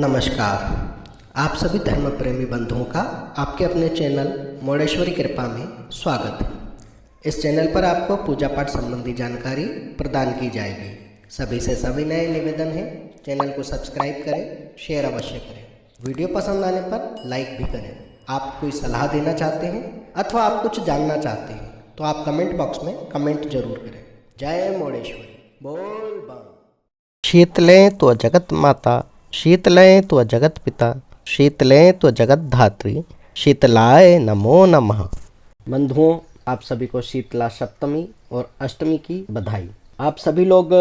नमस्कार। आप सभी धर्म प्रेमी बंधुओं का आपके अपने चैनल मोडेश्वरी कृपा में स्वागत है। इस चैनल पर आपको पूजा पाठ संबंधी जानकारी प्रदान की जाएगी। सभी से सभी नए निवेदन है, चैनल को सब्सक्राइब करें, शेयर अवश्य करें। वीडियो पसंद आने पर लाइक भी करें। आप कोई सलाह देना चाहते हैं अथवा आप कुछ जानना चाहते हैं तो आप कमेंट बॉक्स में कमेंट जरूर करें। जय मोडेश्वरी, बोल बम। शीतलें तो जगत माता, शीतलें तो जगत पिता, शीतलें तो जगत धात्री, शीतलाय नमो नमः। बंधुओं, आप सभी को शीतला सप्तमी और अष्टमी की बधाई। आप सभी लोग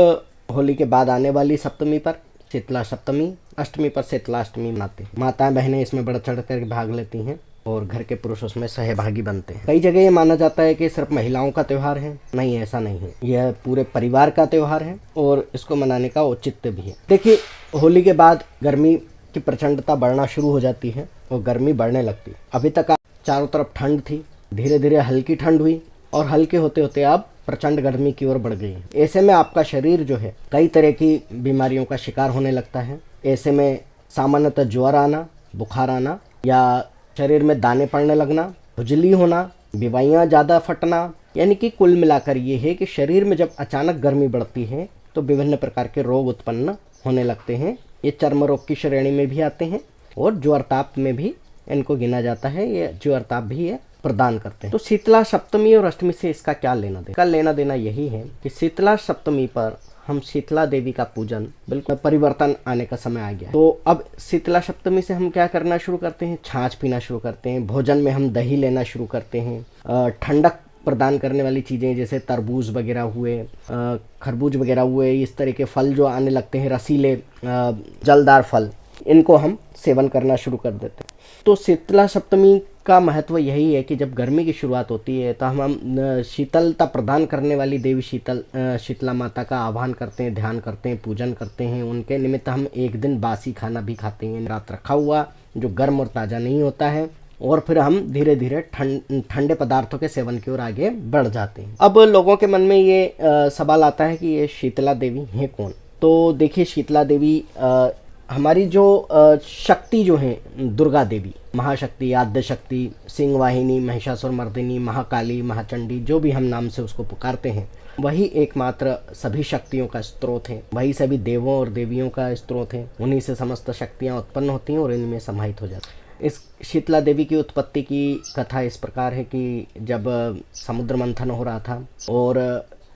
होली के बाद आने वाली सप्तमी पर शीतला सप्तमी, अष्टमी पर शीतला अष्टमी मनाते हैं। माताएं बहनें इसमें बढ़ चढ़ कर भाग लेती हैं और घर के पुरुष उसमें सहभागी बनते हैं। कई जगह ये माना जाता है कि सिर्फ महिलाओं का त्यौहार है। नहीं, ऐसा नहीं है। यह पूरे परिवार का त्यौहार है और इसको मनाने का औचित्य भी है। देखिए, होली के बाद गर्मी की प्रचंडता बढ़ना शुरू हो जाती है और गर्मी बढ़ने लगती है। अभी तक चारों तरफ ठंड थी, धीरे धीरे हल्की ठंड हुई और हल्के होते होते अब प्रचंड गर्मी की ओर बढ़ गई है। ऐसे में आपका शरीर जो है कई तरह की बीमारियों का शिकार होने लगता है। ऐसे में सामान्यतः ज्वर आना, बुखार आना या शरीर में दाने पड़ने लगना, खुजली होना, बीमारियां ज़्यादा फटना, यानी कि कुल मिलाकर ये है कि शरीर में जब अचानक गर्मी बढ़ती है तो विभिन्न प्रकार के रोग उत्पन्न होने लगते हैं। ये चर्म रोग की श्रेणी में भी आते हैं और ज्वर ताप में भी इनको गिना जाता है। ये ज्वर ताप भी ये प्रदान करते हैं। तो शीतला सप्तमी और अष्टमी से इसका क्या लेना देना? इसका लेना देना यही है कि शीतला सप्तमी पर हम शीतला देवी का पूजन, बिल्कुल परिवर्तन आने का समय आ गया। तो अब शीतला सप्तमी से हम क्या करना शुरू करते हैं? छाछ पीना शुरू करते हैं। भोजन में हम दही लेना शुरू करते हैं। ठंडक प्रदान करने वाली चीज़ें जैसे तरबूज वगैरह हुए, खरबूज वगैरह हुए, इस तरह के फल जो आने लगते हैं, रसीले जलदार फल, इनको हम सेवन करना शुरू कर देते हैं। तो शीतला सप्तमी का महत्व यही है कि जब गर्मी की शुरुआत होती है तो हम शीतलता प्रदान करने वाली देवी शीतला माता का आह्वान करते हैं, ध्यान करते हैं, पूजन करते हैं। उनके निमित्त हम एक दिन बासी खाना भी खाते हैं, रात रखा हुआ, जो गर्म और ताज़ा नहीं होता है। और फिर हम धीरे धीरे ठंडे पदार्थों के सेवन की ओर आगे बढ़ जाते हैं। अब लोगों के मन में ये सवाल आता है कि ये शीतला देवी है कौन? तो देखिए, शीतला देवी हमारी जो शक्ति जो है, दुर्गा देवी, महाशक्ति, आद्य शक्ति, सिंह वाहिनी, महिषासुर मर्दिनी, महाकाली, महाचंडी, जो भी हम नाम से उसको पुकारते हैं, वही एकमात्र सभी शक्तियों का स्रोत है। वही सभी देवों और देवियों का स्रोत है। उन्हीं से समस्त शक्तियाँ उत्पन्न होती हैं और इनमें समाहित हो जाती हैं। इस शीतला देवी की उत्पत्ति की कथा इस प्रकार है कि जब समुद्र मंथन हो रहा था और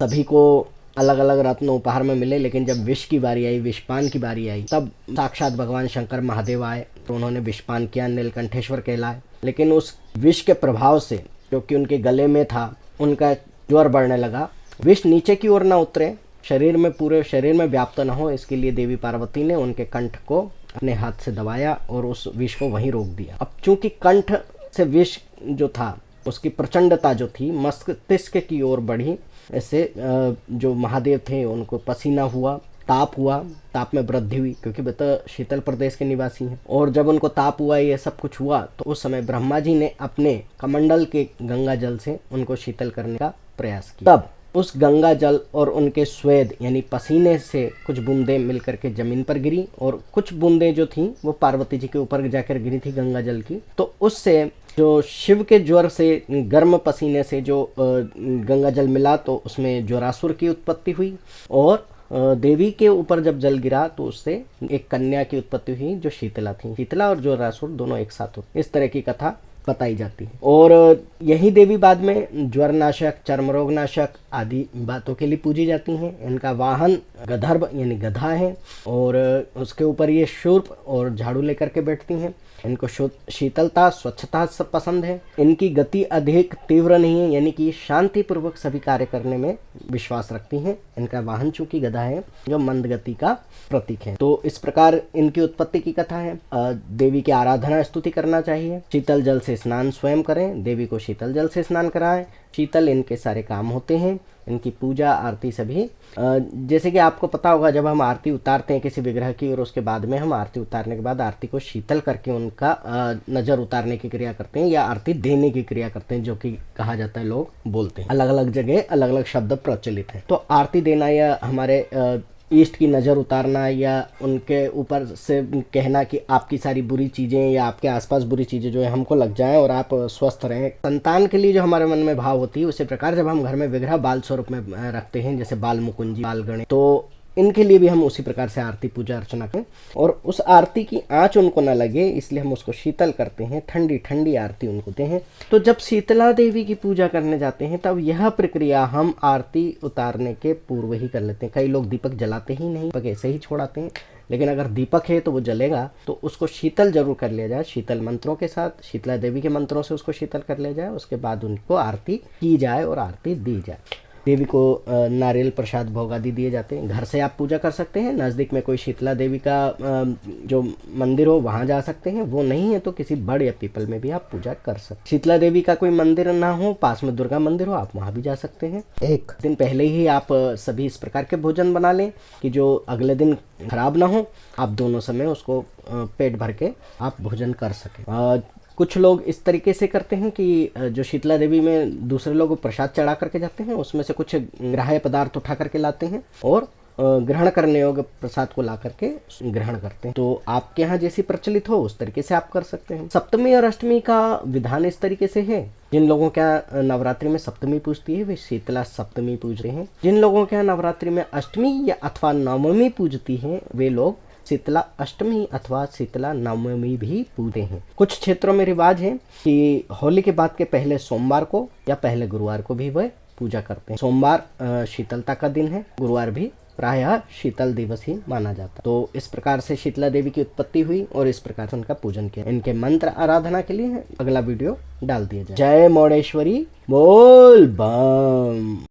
सभी को अलग अलग रत्न उपहार में मिले, लेकिन जब विष की बारी आई, विषपान की बारी आई, तब साक्षात भगवान शंकर महादेव आए तो उन्होंने विषपान किया, नीलकंठेश्वर कहलाए। लेकिन उस विष के प्रभाव से, जो कि उनके गले में था, उनका ज्वर बढ़ने लगा। विष नीचे की ओर न उतरे, शरीर में, पूरे शरीर में व्याप्त न हो, इसके लिए देवी पार्वती ने उनके कंठ को अपने हाथ से दबाया और उस विष को वहीं रोक दिया। अब चूंकि कंठ से विष जो था, उसकी प्रचंडता जो थी मस्तिष्क की ओर बढ़ी। ऐसे जो महादेव थे उनको पसीना हुआ, ताप हुआ, ताप में वृद्धि हुई, क्योंकि वे तो शीतल प्रदेश के निवासी हैं। और जब उनको ताप हुआ, ये सब कुछ हुआ, तो उस समय ब्रह्मा जी ने अपने कमंडल के गंगा जल से उनको शीतल करने का प्रयास किया। तब उस गंगा जल और उनके स्वेद यानी पसीने से कुछ बूंदें मिलकर के जमीन पर गिरी और कुछ बूंदें जो थी वो पार्वती जी के ऊपर जाकर गिरी थी गंगा जल की। तो उससे जो शिव के ज्वर से, गर्म पसीने से जो गंगा जल मिला, तो उसमें ज्वरासुर की उत्पत्ति हुई और देवी के ऊपर जब जल गिरा तो उससे एक कन्या की उत्पत्ति हुई जो शीतला थी। शीतला और ज्वरासुर दोनों एक साथ होते, इस तरह की कथा बताई जाती है। और यही देवी बाद में ज्वर नाशक, चर्म रोग नाशक आदि बातों के लिए पूजी जाती हैं। इनका वाहन गधर्व यानी गधा है और उसके ऊपर ये शूर्प और झाड़ू लेकर के बैठती हैं। इनको शीतलता, स्वच्छता सब पसंद है। इनकी गति अधिक तीव्र नहीं है, यानी कि शांतिपूर्वक सभी कार्य करने में विश्वास रखती हैं। इनका वाहन चूंकि गधा है, जो मंद गति का प्रतीक है। तो इस प्रकार इनकी उत्पत्ति की कथा है। देवी की आराधना, स्तुति करना चाहिए। शीतल जल से स्नान स्वयं करें, देवी को शीतल जल से स्नान कराएं। शीतल इनके सारे काम होते हैं। इनकी पूजा, आरती सभी, जैसे कि आपको पता होगा, जब हम आरती उतारते हैं किसी विग्रह की और उसके बाद में हम आरती उतारने के बाद आरती को शीतल करके उनका नज़र उतारने की क्रिया करते हैं या आरती देने की क्रिया करते हैं, जो कि कहा जाता है, लोग बोलते हैं। अलग अलग जगह अलग अलग शब्द प्रचलित हैं। तो आरती देना या हमारे ईष्ट की नज़र उतारना या उनके ऊपर से कहना कि आपकी सारी बुरी चीज़ें या आपके आसपास बुरी चीज़ें जो है हमको लग जाएं और आप स्वस्थ रहें। संतान के लिए जो हमारे मन में भाव होती है, उसी प्रकार जब हम घर में विग्रह बाल स्वरूप में रखते हैं, जैसे बाल मुकुंजी, बाल गणेश, तो इनके लिए भी हम उसी प्रकार से आरती पूजा अर्चना करें। और उस आरती की आंच उनको न लगे, इसलिए हम उसको शीतल करते हैं, ठंडी ठंडी आरती उनको देते हैं। तो जब शीतला देवी की पूजा करने जाते हैं तब यह प्रक्रिया हम आरती उतारने के पूर्व ही कर लेते हैं। कई लोग दीपक जलाते ही नहीं, दीपक ऐसे ही छोड़ाते हैं, लेकिन अगर दीपक है तो वो जलेगा, तो उसको शीतल जरूर कर लिया जाए। शीतल मंत्रों के साथ, शीतला देवी के मंत्रों से उसको शीतल कर लिया जाए। उसके बाद उनको आरती की जाए और आरती दी जाए। देवी को नारियल प्रसाद भोग आदि दिए जाते हैं। घर से आप पूजा कर सकते हैं, नज़दीक में कोई शीतला देवी का जो मंदिर हो वहाँ जा सकते हैं। वो नहीं है तो किसी बड़ या पीपल में भी आप पूजा कर सकते हैं। शीतला देवी का कोई मंदिर ना हो, पास में दुर्गा मंदिर हो, आप वहाँ भी जा सकते हैं। एक दिन पहले ही आप सभी इस प्रकार के भोजन बना लें कि जो अगले दिन खराब ना हो। आप दोनों समय उसको पेट भर के आप भोजन कर सकें। कुछ लोग इस तरीके से करते हैं कि जो शीतला देवी में दूसरे लोग प्रसाद चढ़ा करके जाते हैं, उसमें से कुछ ग्राह्य पदार्थ उठा करके लाते हैं और ग्रहण करने योग्य प्रसाद को ला करके ग्रहण करते हैं। तो आपके यहाँ जैसी प्रचलित हो उस तरीके से आप कर सकते हैं। सप्तमी और अष्टमी का विधान इस तरीके से है। जिन लोगों के यहाँ नवरात्रि में सप्तमी पूजती है वे शीतला सप्तमी पूज रहे हैं। जिन लोगों के यहाँ नवरात्रि में अष्टमी या अथवा नवमी पूजती है वे लोग शीतला अष्टमी अथवा शीतला नवमी भी पूजते हैं। कुछ क्षेत्रों में रिवाज है कि होली के बाद के पहले सोमवार को या पहले गुरुवार को भी वह पूजा करते हैं। सोमवार शीतलता का दिन है, गुरुवार भी प्रायः शीतल दिवस ही माना जाता है। तो इस प्रकार से शीतला देवी की उत्पत्ति हुई और इस प्रकार से उनका पूजन किया। इनके मंत्र आराधना के लिए अगला वीडियो डाल दिया जाए। जय मोडेश्वरी, बोल बम।